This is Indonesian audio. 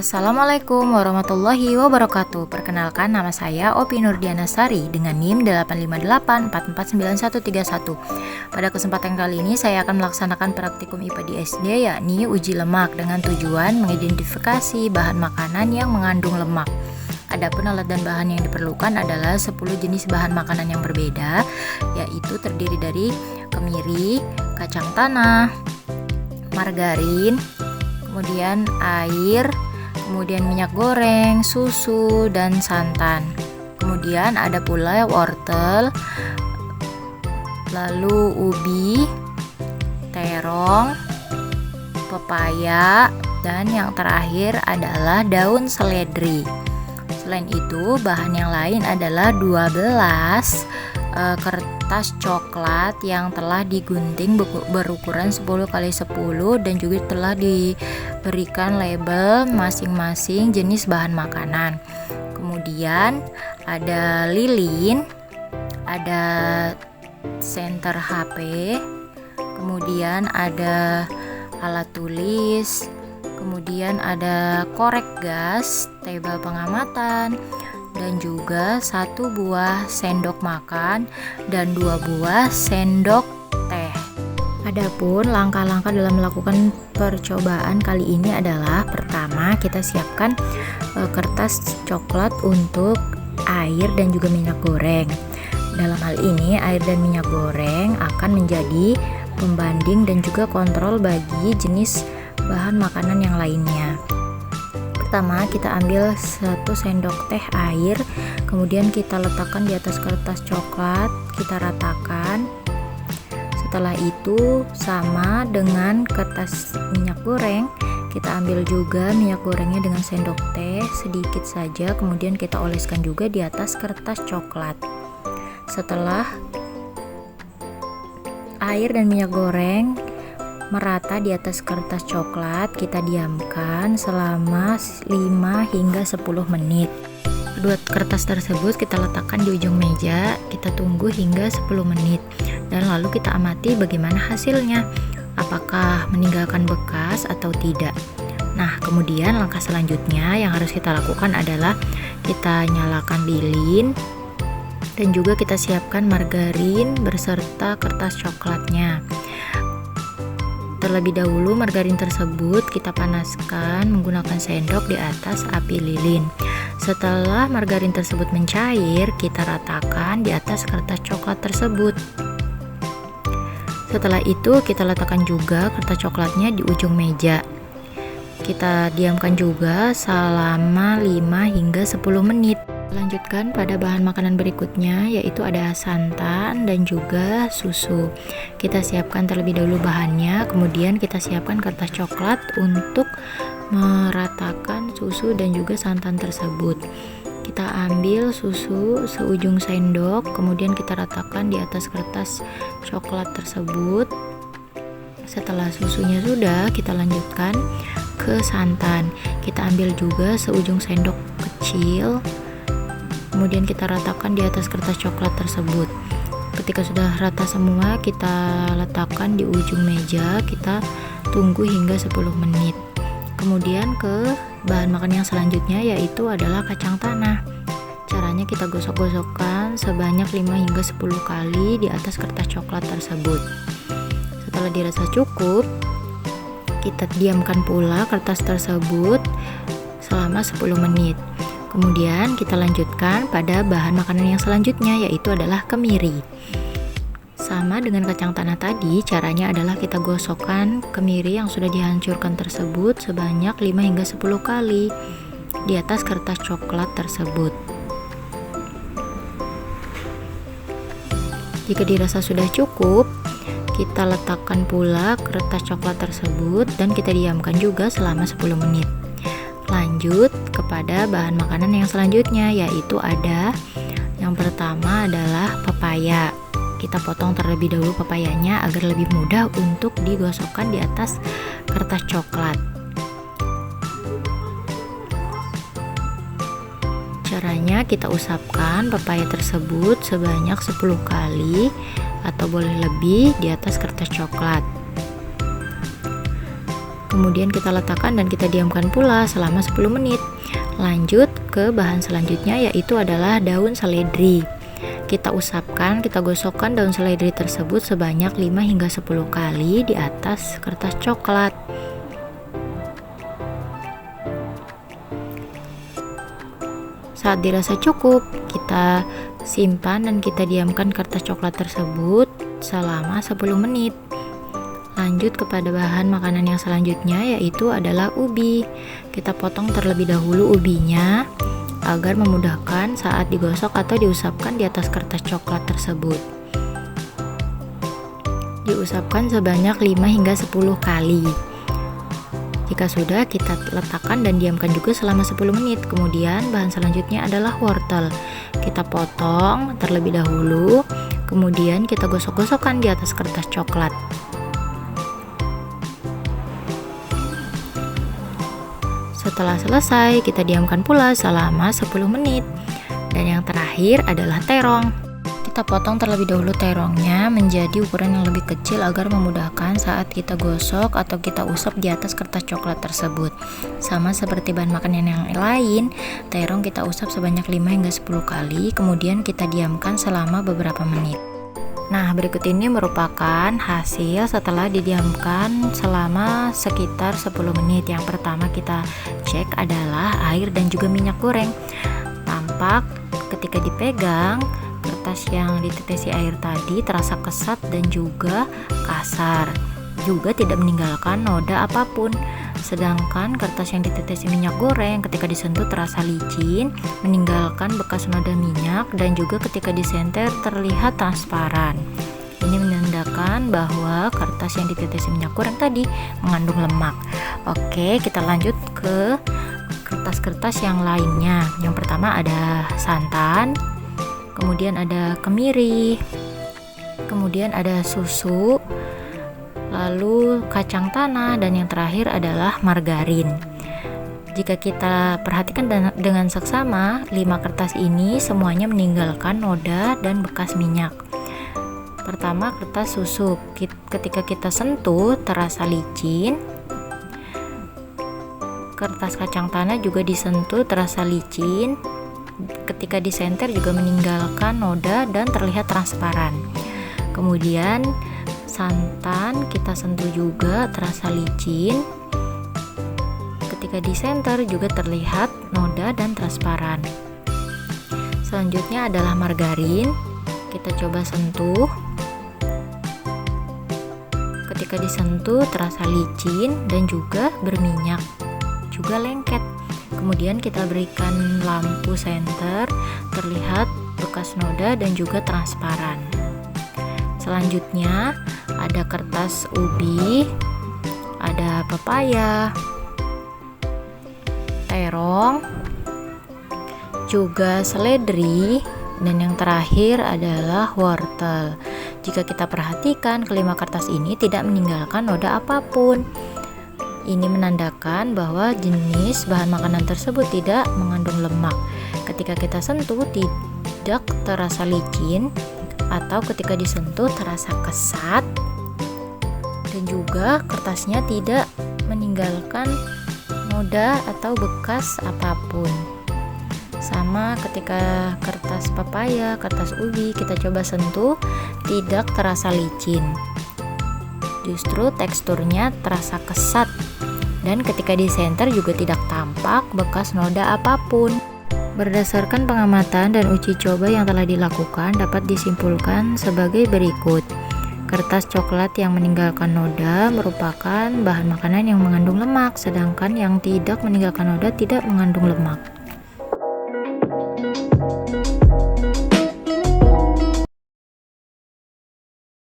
Assalamualaikum warahmatullahi wabarakatuh. Perkenalkan, nama saya Opi Nurdiana Sari dengan NIM 858449131. Pada kesempatan kali ini saya akan melaksanakan praktikum IPA di SD, yakni uji lemak dengan tujuan mengidentifikasi bahan makanan yang mengandung lemak. Adapun alat dan bahan yang diperlukan adalah 10 jenis bahan makanan yang berbeda, yaitu terdiri dari kemiri, kacang tanah, margarin, kemudian air, kemudian minyak goreng, susu, dan santan. Kemudian ada pula wortel, lalu ubi, terong, pepaya, dan yang terakhir adalah daun seledri. Selain itu, bahan yang lain adalah 12 kertas coklat yang telah digunting berukuran 10x10 dan juga telah diberikan label masing-masing jenis bahan makanan. Kemudian ada lilin, ada senter HP, kemudian ada alat tulis, kemudian ada korek gas, tebal pengamatan, dan juga 1 buah sendok makan dan 2 buah sendok teh. Adapun langkah-langkah dalam melakukan percobaan kali ini adalah: pertama, kita siapkan kertas coklat untuk air dan juga minyak goreng. Dalam hal ini, air dan minyak goreng akan menjadi pembanding dan juga kontrol bagi jenis bahan makanan yang lainnya. Pertama, kita ambil 1 sendok teh air, kemudian kita letakkan di atas kertas coklat, kita ratakan. Setelah itu, sama dengan kertas minyak goreng, kita ambil juga minyak gorengnya dengan sendok teh sedikit saja, kemudian kita oleskan juga di atas kertas coklat. Setelah air dan minyak goreng merata di atas kertas coklat, kita diamkan selama 5 hingga 10 menit. Kedua kertas tersebut kita letakkan di ujung meja, kita tunggu hingga 10 menit dan lalu kita amati bagaimana hasilnya, apakah meninggalkan bekas atau tidak. Nah, kemudian langkah selanjutnya yang harus kita lakukan adalah kita nyalakan lilin dan juga kita siapkan margarin beserta kertas coklatnya. Terlebih dahulu margarin tersebut kita panaskan menggunakan sendok di atas api lilin. Setelah margarin tersebut mencair, kita ratakan di atas kertas coklat tersebut. Setelah itu kita letakkan juga kertas coklatnya di ujung meja. Kita diamkan juga selama 5 hingga 10 menit. Lanjutkan pada bahan makanan berikutnya, yaitu ada santan dan juga susu. Kita siapkan terlebih dahulu bahannya, kemudian kita siapkan kertas coklat untuk meratakan susu dan juga santan tersebut. Kita ambil susu seujung sendok, kemudian kita ratakan di atas kertas coklat tersebut. Setelah susunya sudah, kita lanjutkan ke santan. Kita ambil juga seujung sendok kecil, kemudian kita ratakan di atas kertas coklat tersebut. Ketika sudah rata semua, kita letakkan di ujung meja, kita tunggu hingga 10 menit. Kemudian ke bahan makan yang selanjutnya, yaitu adalah kacang tanah. Caranya kita gosok-gosokkan sebanyak 5 hingga 10 kali di atas kertas coklat tersebut. Setelah dirasa cukup, kita diamkan pula kertas tersebut selama 10 menit. Kemudian kita lanjutkan pada bahan makanan yang selanjutnya, yaitu adalah kemiri. Sama dengan kacang tanah tadi, caranya adalah kita gosokkan kemiri yang sudah dihancurkan tersebut sebanyak 5 hingga 10 kali di atas kertas coklat tersebut. Jika dirasa sudah cukup, kita letakkan pula kertas coklat tersebut dan kita diamkan juga selama 10 menit. Lanjut kepada bahan makanan yang selanjutnya, yaitu ada yang pertama adalah pepaya. Kita potong terlebih dahulu pepayanya agar lebih mudah untuk digosokkan di atas kertas coklat. Caranya kita usapkan pepaya tersebut sebanyak 10 kali atau boleh lebih di atas kertas coklat. Kemudian kita letakkan dan kita diamkan pula selama 10 menit. Lanjut ke bahan selanjutnya, yaitu adalah daun seledri. Kita usapkan, kita gosokkan daun seledri tersebut sebanyak 5 hingga 10 kali di atas kertas coklat. Saat dirasa cukup, kita simpan dan kita diamkan kertas coklat tersebut selama 10 menit. Lanjut kepada bahan makanan yang selanjutnya, yaitu adalah ubi. Kita potong terlebih dahulu ubinya agar memudahkan saat digosok atau diusapkan di atas kertas coklat tersebut. Diusapkan sebanyak 5 hingga 10 kali. Jika sudah, kita letakkan dan diamkan juga selama 10 menit. Kemudian bahan selanjutnya adalah wortel. Kita potong terlebih dahulu, kemudian kita gosok-gosokkan di atas kertas coklat. Setelah selesai, kita diamkan pula selama 10 menit. Dan yang terakhir adalah terong. Kita potong terlebih dahulu terongnya menjadi ukuran yang lebih kecil agar memudahkan saat kita gosok atau kita usap di atas kertas coklat tersebut. Sama seperti bahan makanan yang lain, terong kita usap sebanyak 5 hingga 10 kali, kemudian kita diamkan selama beberapa menit. Nah, berikut ini merupakan hasil setelah didiamkan selama sekitar 10 menit. Yang pertama kita cek adalah air dan juga minyak goreng. Tampak ketika dipegang, kertas yang ditetesi air tadi terasa kesat dan juga kasar, juga tidak meninggalkan noda apapun. Sedangkan kertas yang ditetesi minyak goreng ketika disentuh terasa licin, meninggalkan bekas noda minyak, dan juga ketika disenter terlihat transparan. Ini menandakan bahwa kertas yang ditetesi minyak goreng tadi mengandung lemak. Oke, kita lanjut ke kertas-kertas yang lainnya. Yang pertama ada santan, kemudian ada kemiri, kemudian ada susu, lalu kacang tanah, dan yang terakhir adalah margarin. Jika kita perhatikan dengan seksama, 5 kertas ini semuanya meninggalkan noda dan bekas minyak. Pertama, kertas susu. Ketika kita sentuh terasa licin. Kertas kacang tanah juga disentuh terasa licin. Ketika disenter juga meninggalkan noda dan terlihat transparan. Kemudian santan kita sentuh juga terasa licin. Ketika disenter juga terlihat noda dan transparan. Selanjutnya adalah margarin. Kita coba sentuh. Ketika disentuh terasa licin dan juga berminyak, juga lengket. Kemudian kita berikan lampu senter, terlihat bekas noda dan juga transparan. Selanjutnya ada kertas ubi, ada pepaya, terong, juga seledri, dan yang terakhir adalah wortel. Jika kita perhatikan, kelima kertas ini tidak meninggalkan noda apapun. Ini menandakan bahwa jenis bahan makanan tersebut tidak mengandung lemak. Ketika kita sentuh tidak terasa licin, atau ketika disentuh terasa kesat, dan juga kertasnya tidak meninggalkan noda atau bekas apapun. Sama ketika kertas pepaya, kertas ubi kita coba sentuh, tidak terasa licin. Justru teksturnya terasa kesat, dan ketika disenter juga tidak tampak bekas noda apapun. Berdasarkan pengamatan dan uji coba yang telah dilakukan, dapat disimpulkan sebagai berikut. Kertas coklat yang meninggalkan noda merupakan bahan makanan yang mengandung lemak, sedangkan yang tidak meninggalkan noda tidak mengandung lemak.